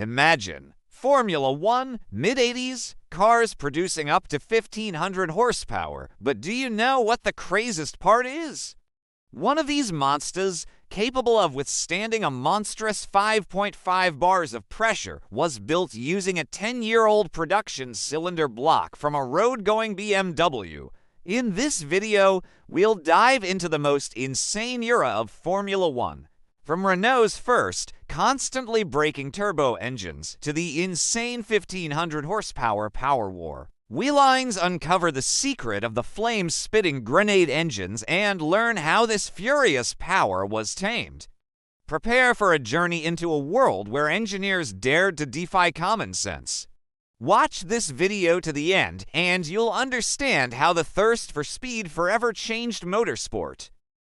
Imagine Formula One, mid-80s, cars producing up to 1,500 horsepower. But do you know what the craziest part is? One of these monsters, capable of withstanding a monstrous 5.5 bars of pressure, was built using a 10-year-old production cylinder block from a road-going BMW. In this video, we'll dive into the most insane era of Formula One. From Renault's first, constantly braking turbo engines to the insane 1,500 horsepower power war. We'll uncover the secret of the flame-spitting grenade engines and learn how this furious power was tamed. Prepare for a journey into a world where engineers dared to defy common sense. Watch this video to the end, and you'll understand how the thirst for speed forever changed motorsport.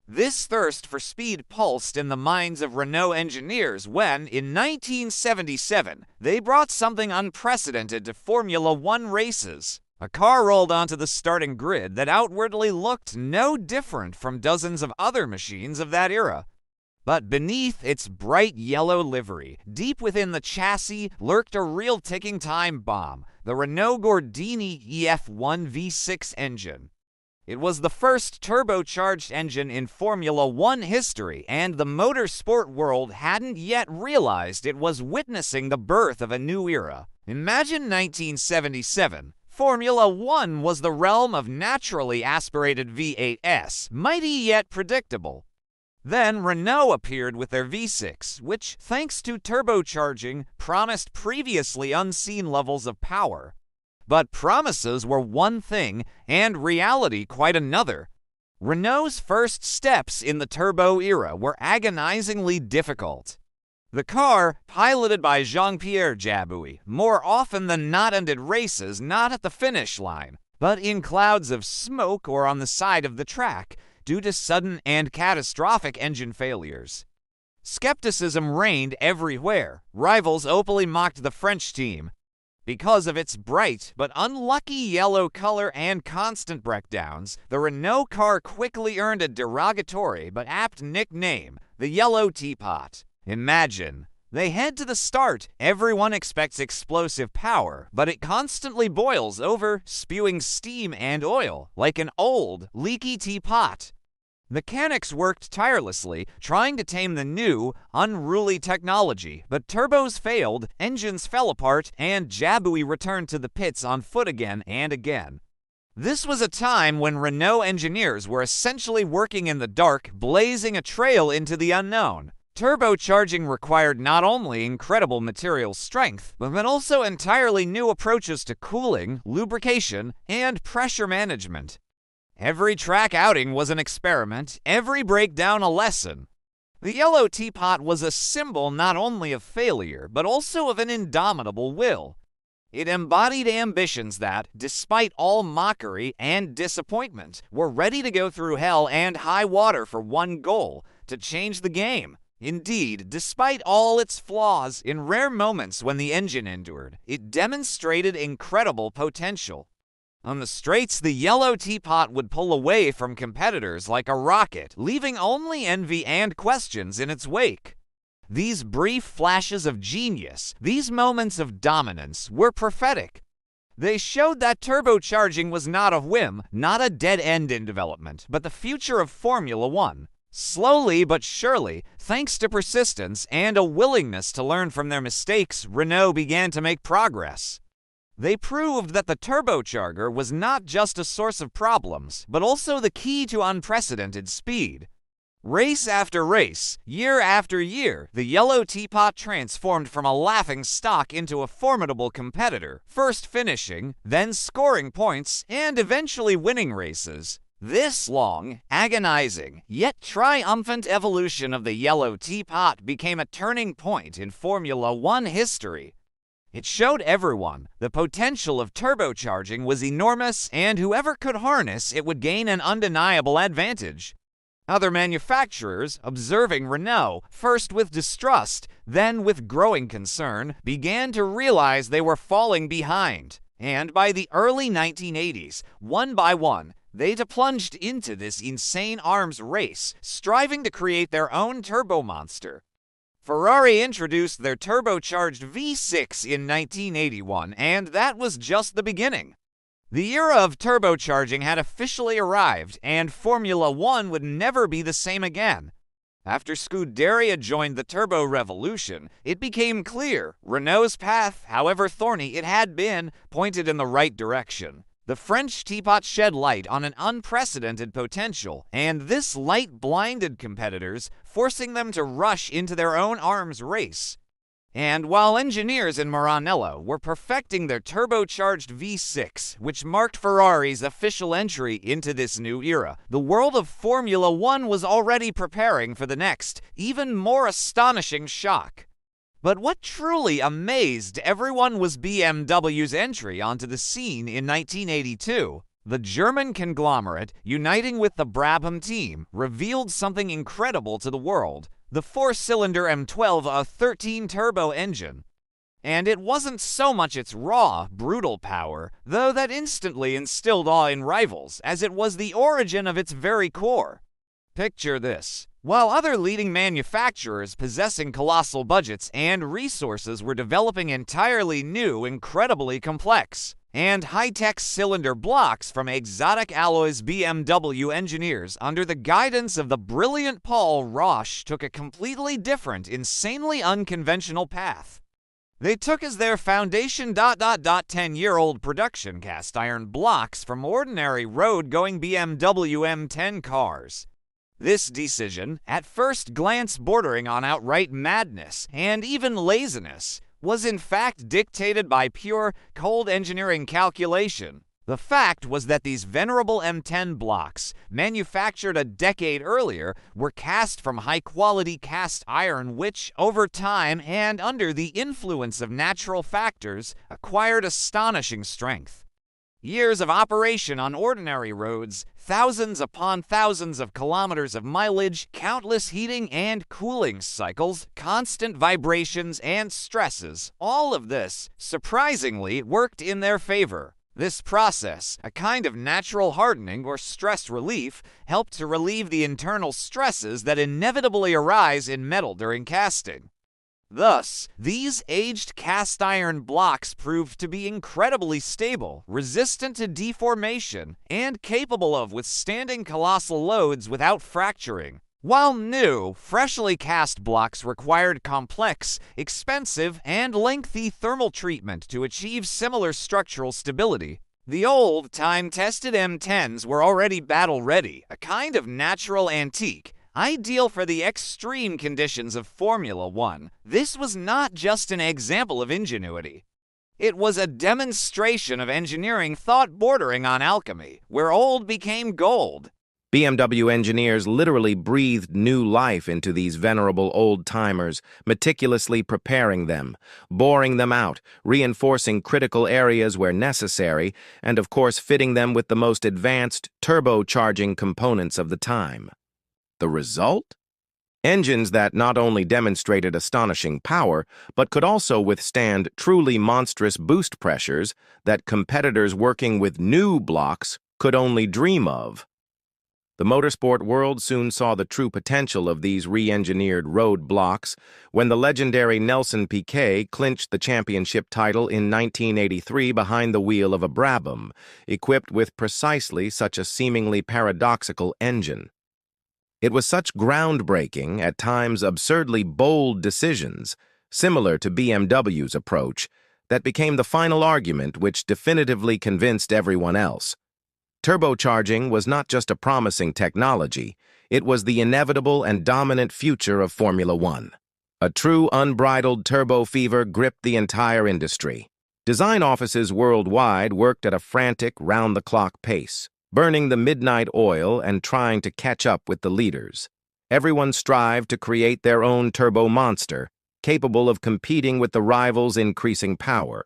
This thirst for speed pulsed in the minds of Renault engineers when, in 1977, they brought something unprecedented to Formula One races. A car rolled onto the starting grid that outwardly looked no different from dozens of other machines of that era. But beneath its bright yellow livery, deep within the chassis, lurked a real ticking time bomb, the Renault Gordini EF1 V6 engine. It was the first turbocharged engine in Formula One history, and the motorsport world hadn't yet realized it was witnessing the birth of a new era. Imagine 1977. Formula One was the realm of naturally aspirated V8s, mighty yet predictable. Then Renault appeared with their V6, which, thanks to turbocharging, promised previously unseen levels of power. But promises were one thing, and reality quite another. Renault's first steps in the turbo era were agonizingly difficult. The car, piloted by Jean-Pierre Jabouille, more often than not ended races not at the finish line, but in clouds of smoke or on the side of the track, due to sudden and catastrophic engine failures. Skepticism reigned everywhere. Rivals openly mocked the French team because of its bright but unlucky yellow color and constant breakdowns. The Renault car quickly earned a derogatory but apt nickname, the Yellow Teapot. Imagine, they head to the start. Everyone expects explosive power, but it constantly boils over, spewing steam and oil, like an old, leaky teapot. Mechanics worked tirelessly, trying to tame the new, unruly technology, but turbos failed, engines fell apart, and Jabouille returned to the pits on foot again and again. This was a time when Renault engineers were essentially working in the dark, blazing a trail into the unknown. Turbocharging required not only incredible material strength, but also entirely new approaches to cooling, lubrication, and pressure management. Every track outing was an experiment, every breakdown a lesson. The Yellow Teapot was a symbol not only of failure, but also of an indomitable will. It embodied ambitions that, despite all mockery and disappointment, were ready to go through hell and high water for one goal: to change the game. Indeed, despite all its flaws, in rare moments when the engine endured, it demonstrated incredible potential. On the straights, the Yellow Teapot would pull away from competitors like a rocket, leaving only envy and questions in its wake. These brief flashes of genius, these moments of dominance, were prophetic. They showed that turbocharging was not a whim, not a dead end in development, but the future of Formula One. Slowly but surely, thanks to persistence and a willingness to learn from their mistakes, Renault began to make progress. They proved that the turbocharger was not just a source of problems, but also the key to unprecedented speed. Race after race, year after year, the Yellow Teapot transformed from a laughingstock into a formidable competitor, first finishing, then scoring points, and eventually winning races. This long, agonizing, yet triumphant evolution of the Yellow Teapot became a turning point in Formula One history. It showed everyone the potential of turbocharging was enormous, and whoever could harness it would gain an undeniable advantage. Other manufacturers, observing Renault, first with distrust, then with growing concern, began to realize they were falling behind. And by the early 1980s, one by one, they plunged into this insane arms race, striving to create their own turbo monster. Ferrari introduced their turbocharged V6 in 1981, and that was just the beginning. The era of turbocharging had officially arrived, and Formula One would never be the same again. After Scuderia joined the turbo revolution, it became clear Renault's path, however thorny it had been, pointed in the right direction. The French Teapot shed light on an unprecedented potential, and this light blinded competitors, forcing them to rush into their own arms race. And while engineers in Maranello were perfecting their turbocharged V6, which marked Ferrari's official entry into this new era, the world of Formula One was already preparing for the next, even more astonishing shock. But what truly amazed everyone was BMW's entry onto the scene in 1982. The German conglomerate, uniting with the Brabham team, revealed something incredible to the world: the four-cylinder M12 A13 turbo engine. And it wasn't so much its raw, brutal power, though that instantly instilled awe in rivals, as it was the origin of its very core. Picture this. While other leading manufacturers possessing colossal budgets and resources were developing entirely new, incredibly complex, and high-tech cylinder blocks from exotic alloys, BMW engineers, under the guidance of the brilliant Paul Roche, took a completely different, insanely unconventional path. They took as their foundation 10-year-old production cast iron blocks from ordinary road-going BMW M10 cars. This decision, at first glance bordering on outright madness and even laziness, was in fact dictated by pure, cold engineering calculation. The fact was that these venerable M10 blocks, manufactured a decade earlier, were cast from high-quality cast iron which, over time and under the influence of natural factors, acquired astonishing strength. Years of operation on ordinary roads, thousands upon thousands of kilometers of mileage, countless heating and cooling cycles, constant vibrations and stresses, all of this, surprisingly, worked in their favor. This process, a kind of natural hardening or stress relief, helped to relieve the internal stresses that inevitably arise in metal during casting. Thus, these aged cast iron blocks proved to be incredibly stable, resistant to deformation, and capable of withstanding colossal loads without fracturing. While new, freshly cast blocks required complex, expensive, and lengthy thermal treatment to achieve similar structural stability, the old, time-tested M10s were already battle-ready, a kind of natural antique, ideal for the extreme conditions of Formula One. This was not just an example of ingenuity. It was a demonstration of engineering thought bordering on alchemy, where old became gold. BMW engineers literally breathed new life into these venerable old-timers, meticulously preparing them, boring them out, reinforcing critical areas where necessary, and of course fitting them with the most advanced turbocharging components of the time. The result? Engines that not only demonstrated astonishing power, but could also withstand truly monstrous boost pressures that competitors working with new blocks could only dream of. The motorsport world soon saw the true potential of these re-engineered road blocks when the legendary Nelson Piquet clinched the championship title in 1983 behind the wheel of a Brabham, equipped with precisely such a seemingly paradoxical engine. It was such groundbreaking, at times absurdly bold decisions, similar to BMW's approach, that became the final argument which definitively convinced everyone else. Turbocharging was not just a promising technology, it was the inevitable and dominant future of Formula One. A true unbridled turbo fever gripped the entire industry. Design offices worldwide worked at a frantic, round-the-clock pace, burning the midnight oil and trying to catch up with the leaders. Everyone strived to create their own turbo monster, capable of competing with the rivals' increasing power.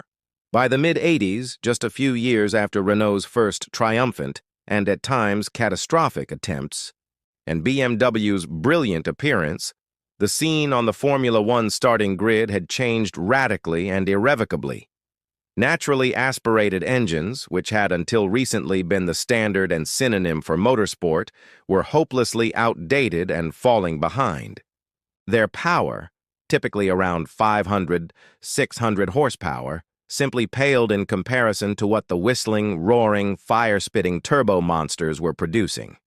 By the mid-'80s, just a few years after Renault's first triumphant, and at times catastrophic attempts, and BMW's brilliant appearance, the scene on the Formula One starting grid had changed radically and irrevocably. Naturally aspirated engines, which had until recently been the standard and synonym for motorsport, were hopelessly outdated and falling behind. Their power, typically around 500, 600 horsepower, simply paled in comparison to what the whistling, roaring, fire-spitting turbo monsters were producing.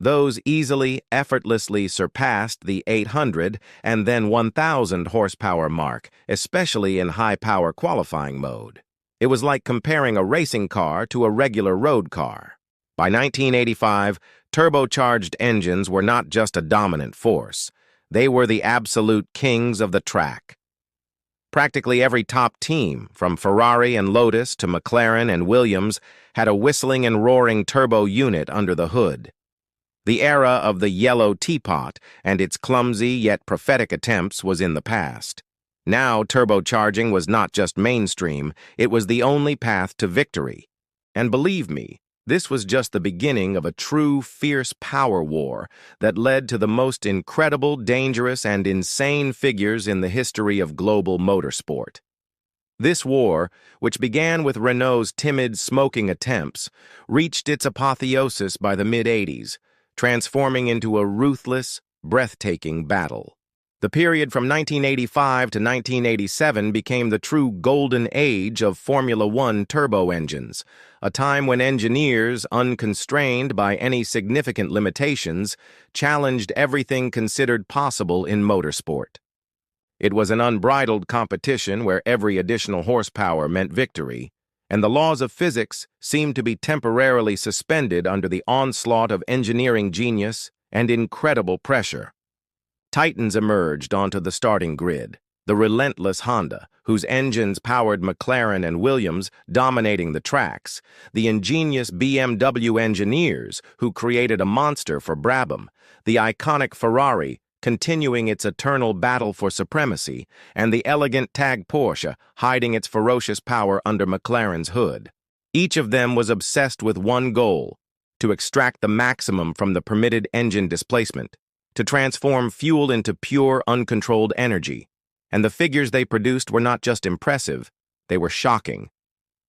Those easily, effortlessly surpassed the 800 and then 1,000 horsepower mark, especially in high-power qualifying mode. It was like comparing a racing car to a regular road car. By 1985, turbocharged engines were not just a dominant force. They were the absolute kings of the track. Practically every top team, from Ferrari and Lotus to McLaren and Williams, had a whistling and roaring turbo unit under the hood. The era of the yellow Teapot and its clumsy yet prophetic attempts was in the past. Now turbocharging was not just mainstream, it was the only path to victory. And believe me, this was just the beginning of a true, fierce power war that led to the most incredible, dangerous, and insane figures in the history of global motorsport. This war, which began with Renault's timid, smoking attempts, reached its apotheosis by the mid-'80s, transforming into a ruthless, breathtaking battle. The period from 1985 to 1987 became the true golden age of Formula One turbo engines, a time when engineers, unconstrained by any significant limitations, challenged everything considered possible in motorsport. It was an unbridled competition where every additional horsepower meant victory, and the laws of physics seemed to be temporarily suspended under the onslaught of engineering genius and incredible pressure. Titans emerged onto the starting grid, the relentless Honda, whose engines powered McLaren and Williams, dominating the tracks, the ingenious BMW engineers, who created a monster for Brabham, the iconic Ferrari, continuing its eternal battle for supremacy, and the elegant Tag Porsche, hiding its ferocious power under McLaren's hood. Each of them was obsessed with one goal: to extract the maximum from the permitted engine displacement, to transform fuel into pure, uncontrolled energy. And the figures they produced were not just impressive, they were shocking.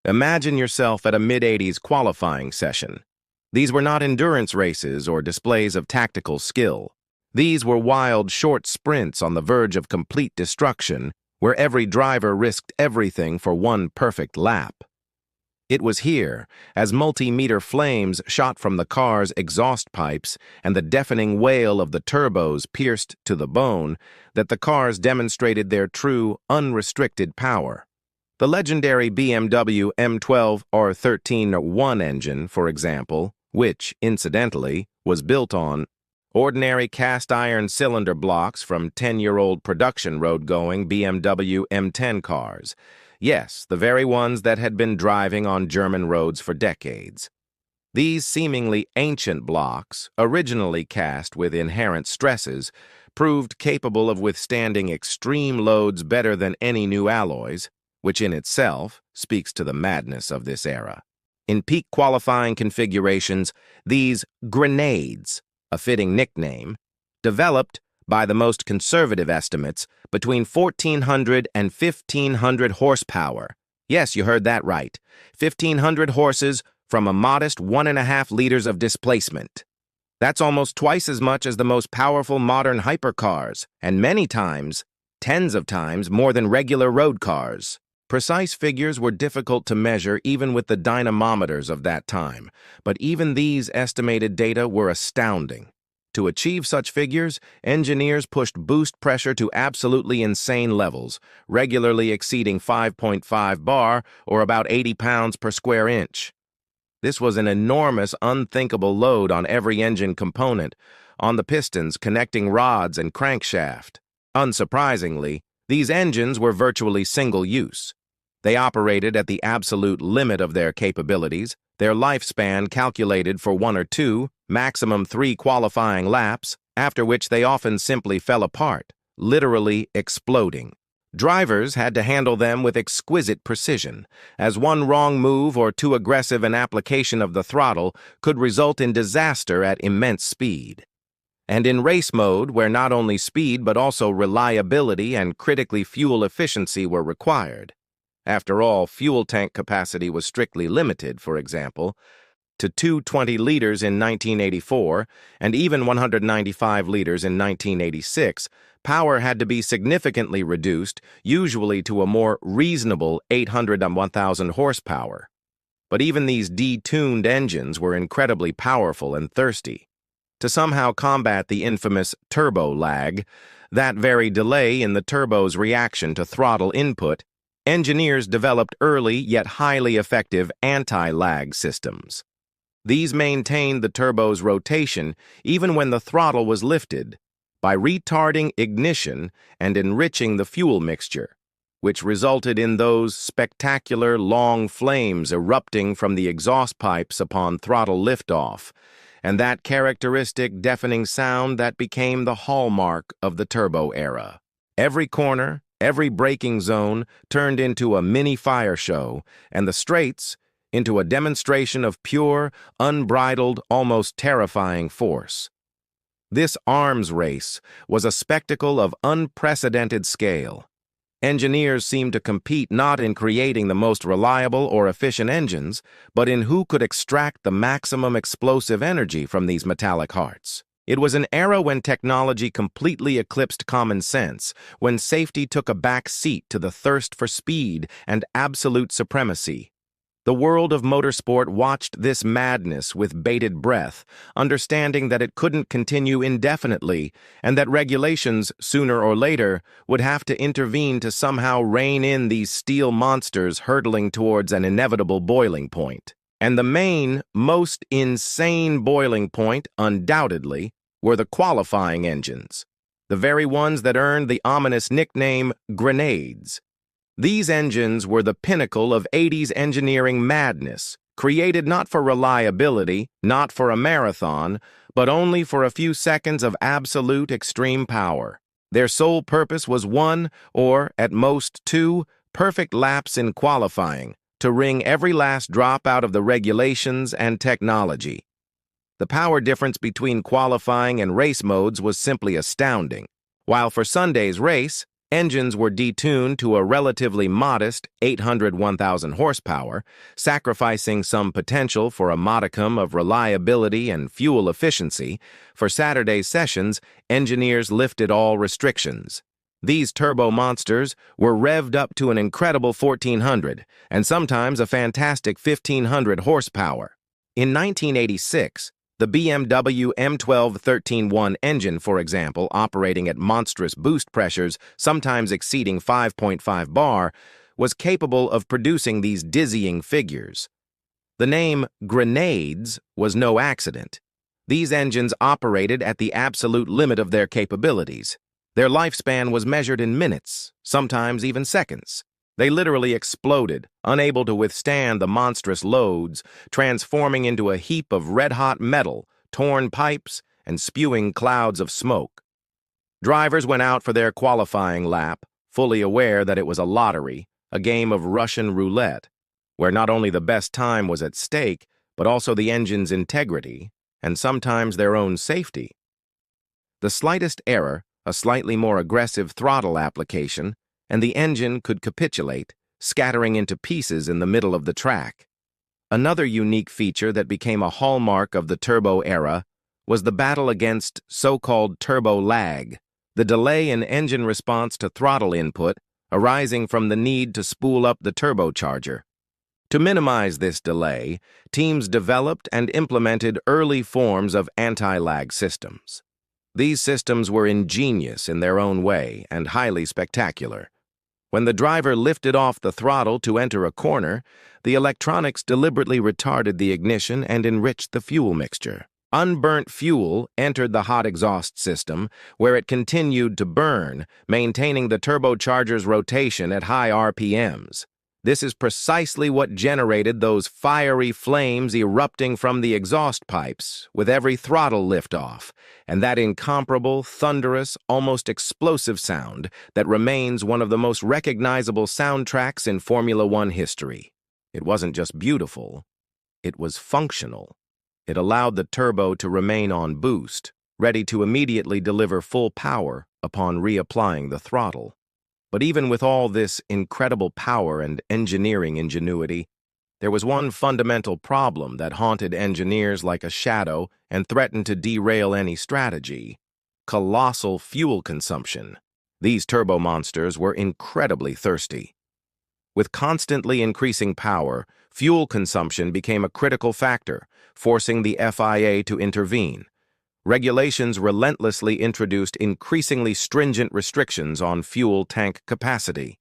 Imagine yourself at a mid-'80s qualifying session. These were not endurance races or displays of tactical skill. These were wild, short sprints on the verge of complete destruction, where every driver risked everything for one perfect lap. It was here, as multi-meter flames shot from the car's exhaust pipes and the deafening wail of the turbos pierced to the bone, that the cars demonstrated their true, unrestricted power. The legendary BMW M12 R13-1 engine, for example, which, incidentally, was built on ordinary cast-iron cylinder blocks from 10-year-old production road-going BMW M10 cars. Yes, the very ones that had been driving on German roads for decades. These seemingly ancient blocks, originally cast with inherent stresses, proved capable of withstanding extreme loads better than any new alloys, which in itself speaks to the madness of this era. In peak qualifying configurations, these grenades, a fitting nickname, developed, by the most conservative estimates, between 1,400 and 1,500 horsepower. Yes, you heard that right. 1,500 horses from a modest 1.5 liters of displacement. That's almost twice as much as the most powerful modern hypercars, and many times, tens of times, more than regular road cars. Precise figures were difficult to measure even with the dynamometers of that time, but even these estimated data were astounding. To achieve such figures, engineers pushed boost pressure to absolutely insane levels, regularly exceeding 5.5 bar, or about 80 pounds per square inch. This was an enormous, unthinkable load on every engine component, on the pistons, connecting rods, and crankshaft. Unsurprisingly, these engines were virtually single-use. They operated at the absolute limit of their capabilities, their lifespan calculated for 1 or 2, maximum 3 qualifying laps, after which they often simply fell apart, literally exploding. Drivers had to handle them with exquisite precision, as one wrong move or too aggressive an application of the throttle could result in disaster at immense speed. And in race mode, where not only speed but also reliability and critically fuel efficiency were required. After all, fuel tank capacity was strictly limited, for example. to 220 liters in 1984 and even 195 liters in 1986, power had to be significantly reduced, usually to a more reasonable 800 to 1,000 horsepower. But even these detuned engines were incredibly powerful and thirsty. To somehow combat the infamous turbo lag, that very delay in the turbo's reaction to throttle input, engineers developed early yet highly effective anti-lag systems. These maintained the turbo's rotation even when the throttle was lifted by retarding ignition and enriching the fuel mixture, which resulted in those spectacular long flames erupting from the exhaust pipes upon throttle liftoff, and that characteristic deafening sound that became the hallmark of the turbo era. Every corner, every braking zone turned into a mini fire show, and the straights into a demonstration of pure, unbridled, almost terrifying force. This arms race was a spectacle of unprecedented scale. Engineers seemed to compete not in creating the most reliable or efficient engines, but in who could extract the maximum explosive energy from these metallic hearts. It was an era when technology completely eclipsed common sense, when safety took a back seat to the thirst for speed and absolute supremacy. The world of motorsport watched this madness with bated breath, understanding that it couldn't continue indefinitely and that regulations, sooner or later, would have to intervene to somehow rein in these steel monsters hurtling towards an inevitable boiling point. And the main, most insane boiling point, undoubtedly, were the qualifying engines, the very ones that earned the ominous nickname grenades. These engines were the pinnacle of 80s engineering madness, created not for reliability, not for a marathon, but only for a few seconds of absolute extreme power. Their sole purpose was one, or at most two, perfect laps in qualifying, to wring every last drop out of the regulations and technology. The power difference between qualifying and race modes was simply astounding. While for Sunday's race, engines were detuned to a relatively modest 800-1,000 horsepower, sacrificing some potential for a modicum of reliability and fuel efficiency. For Saturday's sessions, engineers lifted all restrictions. These turbo monsters were revved up to an incredible 1,400 and sometimes a fantastic 1,500 horsepower. In 1986, the BMW M12 13.1 engine, for example, operating at monstrous boost pressures, sometimes exceeding 5.5 bar, was capable of producing these dizzying figures. The name grenades was no accident. These engines operated at the absolute limit of their capabilities. Their lifespan was measured in minutes, sometimes even seconds. They literally exploded, unable to withstand the monstrous loads, transforming into a heap of red-hot metal, torn pipes, and spewing clouds of smoke. Drivers went out for their qualifying lap, fully aware that it was a lottery, a game of Russian roulette, where not only the best time was at stake, but also the engine's integrity, and sometimes their own safety. The slightest error, a slightly more aggressive throttle application, and the engine could capitulate, scattering into pieces in the middle of the track. Another unique feature that became a hallmark of the turbo era was the battle against so-called turbo lag, the delay in engine response to throttle input arising from the need to spool up the turbocharger. To minimize this delay, teams developed and implemented early forms of anti-lag systems. These systems were ingenious in their own way and highly spectacular. When the driver lifted off the throttle to enter a corner, the electronics deliberately retarded the ignition and enriched the fuel mixture. Unburnt fuel entered the hot exhaust system, where it continued to burn, maintaining the turbocharger's rotation at high RPMs. This is precisely what generated those fiery flames erupting from the exhaust pipes with every throttle liftoff, and that incomparable, thunderous, almost explosive sound that remains one of the most recognizable soundtracks in Formula One history. It wasn't just beautiful, it was functional. It allowed the turbo to remain on boost, ready to immediately deliver full power upon reapplying the throttle. But even with all this incredible power and engineering ingenuity, There was one fundamental problem that haunted engineers like a shadow and threatened to derail any strategy: colossal fuel consumption. These turbo monsters were incredibly thirsty. With constantly increasing power, fuel consumption became a critical factor, forcing the FIA to intervene. Regulations relentlessly introduced increasingly stringent restrictions on fuel tank capacity.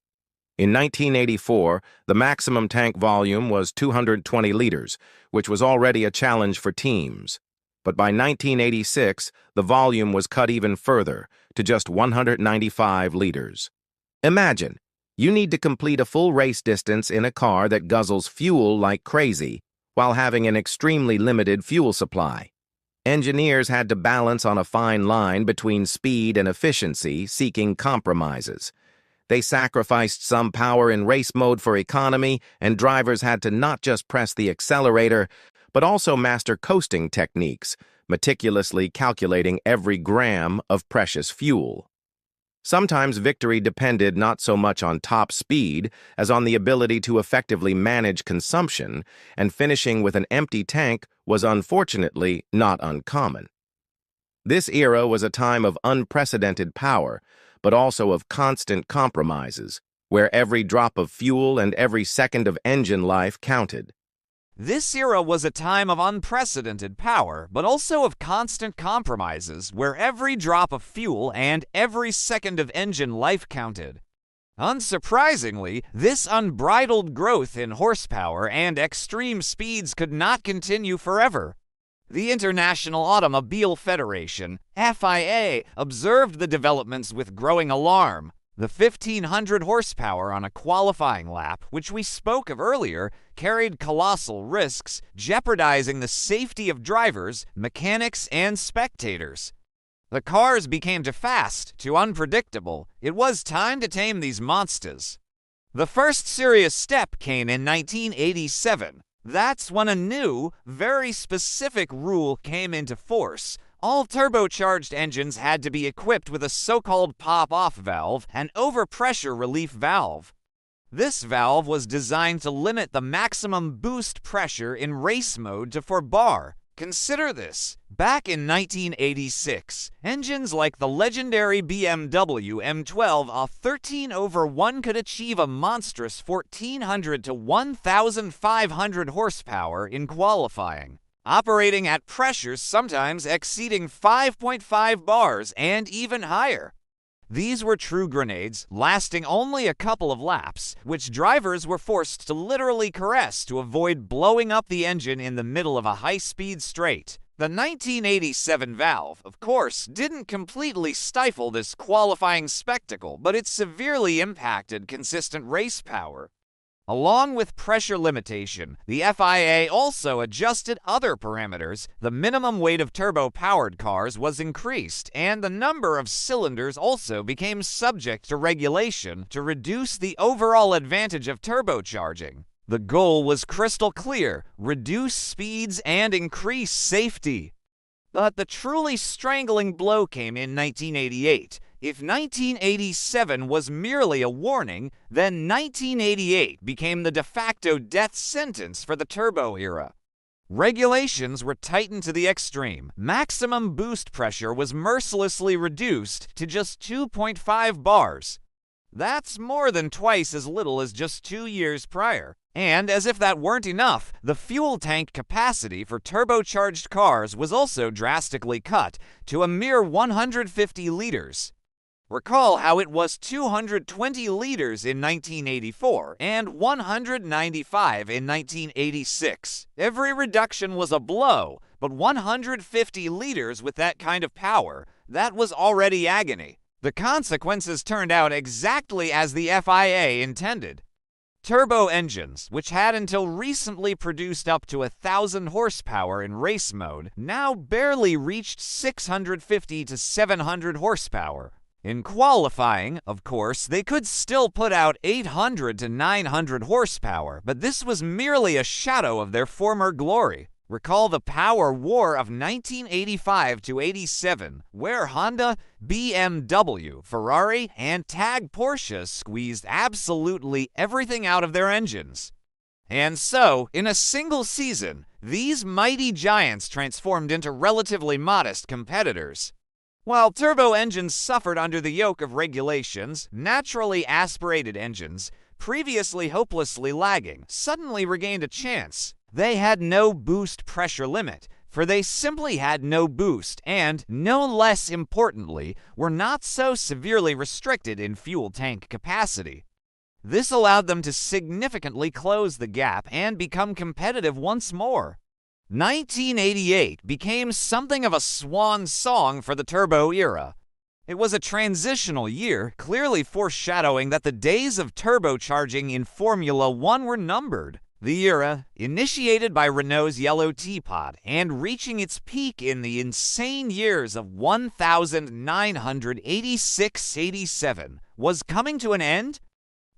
In 1984, the maximum tank volume was 220 liters, which was already a challenge for teams. But by 1986, the volume was cut even further, to just 195 liters. Imagine, you need to complete a full race distance in a car that guzzles fuel like crazy, while having an extremely limited fuel supply. Engineers had to balance on a fine line between speed and efficiency, seeking compromises. They sacrificed some power in race mode for economy, and drivers had to not just press the accelerator, but also master coasting techniques, meticulously calculating every gram of precious fuel. Sometimes victory depended not so much on top speed as on the ability to effectively manage consumption, and finishing with an empty tank was unfortunately not uncommon. This era was a time of unprecedented power, but also of constant compromises, where every drop of fuel and every second of engine life counted. This era was a time of unprecedented power, but also of constant compromises, where every drop of fuel and every second of engine life counted. Unsurprisingly, this unbridled growth in horsepower and extreme speeds could not continue forever. The International Automobile Federation, FIA, observed the developments with growing alarm. The 1,500 horsepower on a qualifying lap, which we spoke of earlier, carried colossal risks, jeopardizing the safety of drivers, mechanics, and spectators. The cars became too fast, too unpredictable. It was time to tame these monsters. The first serious step came in 1987. That's when a new, very specific rule came into force. All turbocharged engines had to be equipped with a so-called pop-off valve, an overpressure relief valve. This valve was designed to limit the maximum boost pressure in race mode to 4 bar. Consider this. Back in 1986, engines like the legendary BMW M12 a 13/1 could achieve a monstrous 1,400 to 1,500 horsepower in qualifying, operating at pressures sometimes exceeding 5.5 bars and even higher. These were true grenades, lasting only a couple of laps, which drivers were forced to literally caress to avoid blowing up the engine in the middle of a high-speed straight. The 1987 valve, of course, didn't completely stifle this qualifying spectacle, but it severely impacted consistent race power. Along with pressure limitation, the FIA also adjusted other parameters. The minimum weight of turbo-powered cars was increased, and the number of cylinders also became subject to regulation to reduce the overall advantage of turbocharging. The goal was crystal clear: reduce speeds and increase safety. But the truly strangling blow came in 1988. If 1987 was merely a warning, then 1988 became the de facto death sentence for the turbo era. Regulations were tightened to the extreme. Maximum boost pressure was mercilessly reduced to just 2.5 bars. That's more than twice as little as just 2 years prior. And as if that weren't enough, the fuel tank capacity for turbocharged cars was also drastically cut to a mere 150 liters. Recall how it was 220 liters in 1984 and 195 in 1986. Every reduction was a blow, but 150 liters with that kind of power, that was already agony. The consequences turned out exactly as the FIA intended. Turbo engines, which had until recently produced up to 1,000 horsepower in race mode, now barely reached 650 to 700 horsepower. In qualifying, of course, they could still put out 800 to 900 horsepower, but this was merely a shadow of their former glory. Recall the power war of 1985 to 87, where Honda, BMW, Ferrari, and Tag Porsche squeezed absolutely everything out of their engines. And so, in a single season, these mighty giants transformed into relatively modest competitors. While turbo engines suffered under the yoke of regulations, naturally aspirated engines, previously hopelessly lagging, suddenly regained a chance. They had no boost pressure limit, for they simply had no boost and, no less importantly, were not so severely restricted in fuel tank capacity. This allowed them to significantly close the gap and become competitive once more. 1988 became something of a swan song for the turbo era. It was a transitional year, clearly foreshadowing that the days of turbocharging in Formula One were numbered. The era, initiated by Renault's yellow Teapot and reaching its peak in the insane years of 1986-87, was coming to an end.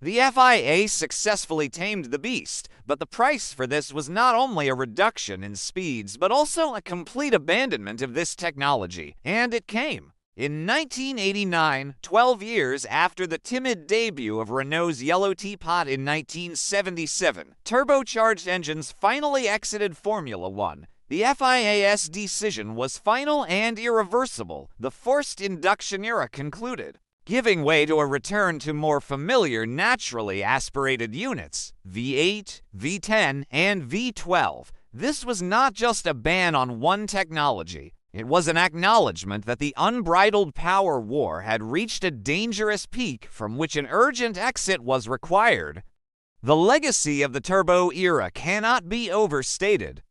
The FIA successfully tamed the beast, but the price for this was not only a reduction in speeds, but also a complete abandonment of this technology, and it came. In 1989, 12 years after the timid debut of Renault's yellow Teapot in 1977, turbocharged engines finally exited Formula One. The FIA's decision was final and irreversible. The forced induction era concluded, giving way to a return to more familiar naturally aspirated units, V8, V10, and V12. This was not just a ban on one technology. It was an acknowledgement that the unbridled power war had reached a dangerous peak from which an urgent exit was required. The legacy of the turbo era cannot be overstated.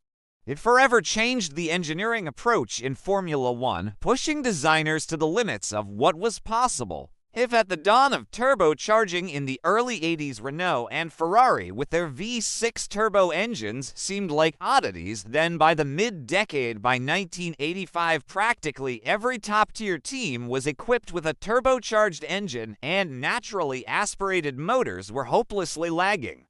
It forever changed the engineering approach in Formula One, pushing designers to the limits of what was possible. If at the dawn of turbocharging in the early 80s Renault and Ferrari with their V6 turbo engines seemed like oddities, then by the mid-decade by 1985 practically every top-tier team was equipped with a turbocharged engine and naturally aspirated motors were hopelessly lagging.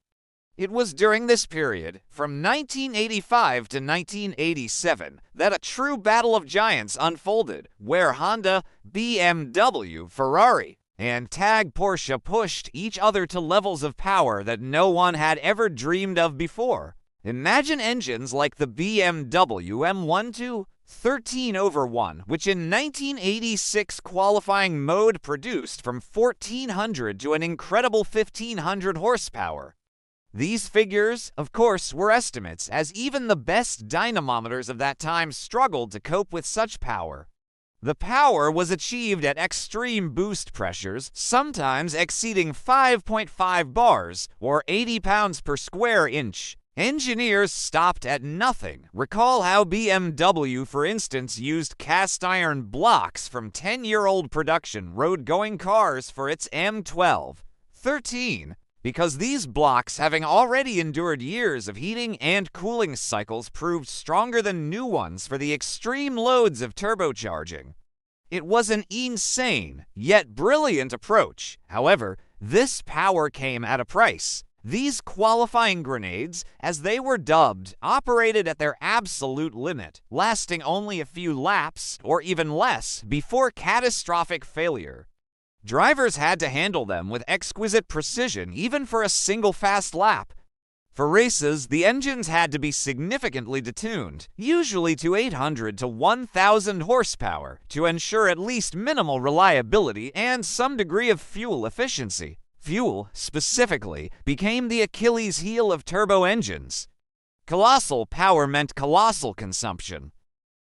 It was during this period, from 1985 to 1987, that a true battle of giants unfolded, where Honda, BMW, Ferrari, and Tag Porsche pushed each other to levels of power that no one had ever dreamed of before. Imagine engines like the BMW M12 13/1, which in 1986 qualifying mode produced from 1400 to an incredible 1500 horsepower. These figures, of course, were estimates, as even the best dynamometers of that time struggled to cope with such power. The power was achieved at extreme boost pressures, sometimes exceeding 5.5 bars, or 80 pounds per square inch. Engineers stopped at nothing. Recall how BMW, for instance, used cast iron blocks from 10-year-old production road-going cars for its M12 13. Because these blocks, having already endured years of heating and cooling cycles, proved stronger than new ones for the extreme loads of turbocharging. It was an insane, yet brilliant approach. However, this power came at a price. These qualifying grenades, as they were dubbed, operated at their absolute limit, lasting only a few laps, or even less, before catastrophic failure. Drivers had to handle them with exquisite precision, even for a single fast lap. For races, the engines had to be significantly detuned, usually to 800 to 1,000 horsepower, to ensure at least minimal reliability and some degree of fuel efficiency. Fuel, specifically, became the Achilles heel of turbo engines. Colossal power meant colossal consumption.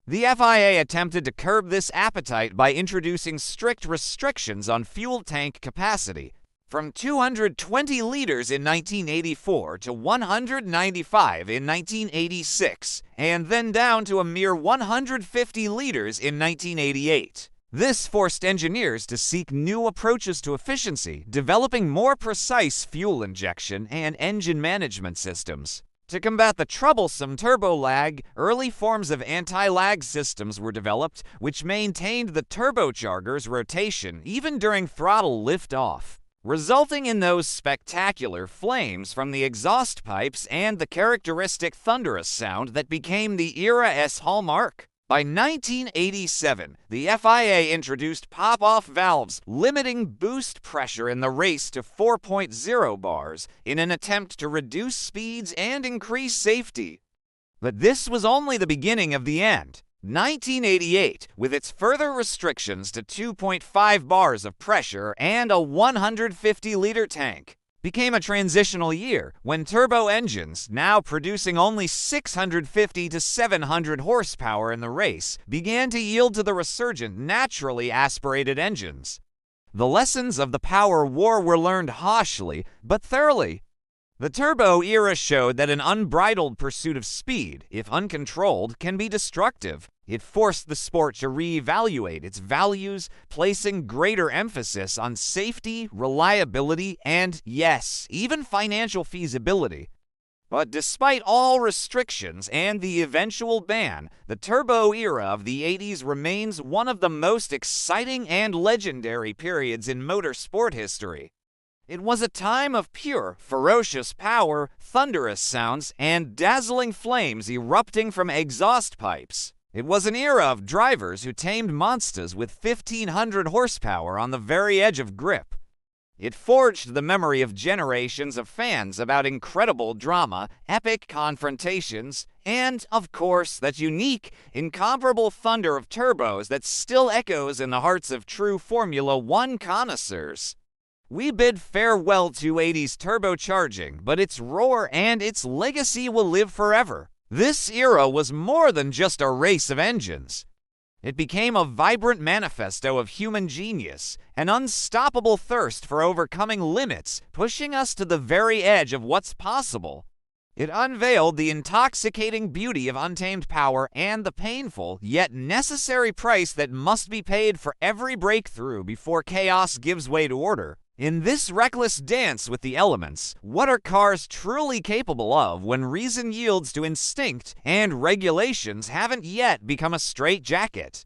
The FIA attempted to curb this appetite by introducing strict restrictions on fuel tank capacity, from 220 liters in 1984 to 195 in 1986, and then down to a mere 150 liters in 1988. This forced engineers to seek new approaches to efficiency, developing more precise fuel injection and engine management systems. To combat the troublesome turbo lag, early forms of anti-lag systems were developed, which maintained the turbocharger's rotation even during throttle lift-off, resulting in those spectacular flames from the exhaust pipes and the characteristic thunderous sound that became the era's hallmark. By 1987, the FIA introduced pop-off valves, limiting boost pressure in the race to 4.0 bars in an attempt to reduce speeds and increase safety. But this was only the beginning of the end. 1988, with its further restrictions to 2.5 bars of pressure and a 150-liter tank, became a transitional year when turbo engines, now producing only 650 to 700 horsepower in the race, began to yield to the resurgent naturally aspirated engines. The lessons of the power war were learned harshly, but thoroughly. The turbo era showed that an unbridled pursuit of speed, if uncontrolled, can be destructive. It forced the sport to reevaluate its values, placing greater emphasis on safety, reliability, and, yes, even financial feasibility. But despite all restrictions and the eventual ban, the turbo era of the 80s remains one of the most exciting and legendary periods in motorsport history. It was a time of pure, ferocious power, thunderous sounds, and dazzling flames erupting from exhaust pipes. It was an era of drivers who tamed monsters with 1,500 horsepower on the very edge of grip. It forged the memory of generations of fans about incredible drama, epic confrontations, and, of course, that unique, incomparable thunder of turbos that still echoes in the hearts of true Formula One connoisseurs. We bid farewell to 80s turbocharging, but its roar and its legacy will live forever. This era was more than just a race of engines. It became a vibrant manifesto of human genius, an unstoppable thirst for overcoming limits, pushing us to the very edge of what's possible. It unveiled the intoxicating beauty of untamed power and the painful, yet necessary price that must be paid for every breakthrough before chaos gives way to order. In this reckless dance with the elements, what are cars truly capable of when reason yields to instinct and regulations haven't yet become a straitjacket?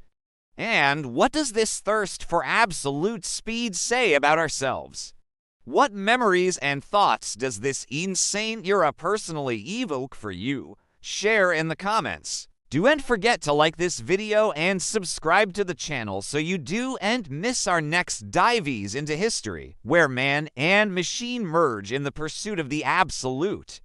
And what does this thirst for absolute speed say about ourselves? What memories and thoughts does this insane era personally evoke for you? Share in the comments. Don't forget to like this video and subscribe to the channel so you don't miss our next dives into history, where man and machine merge in the pursuit of the absolute.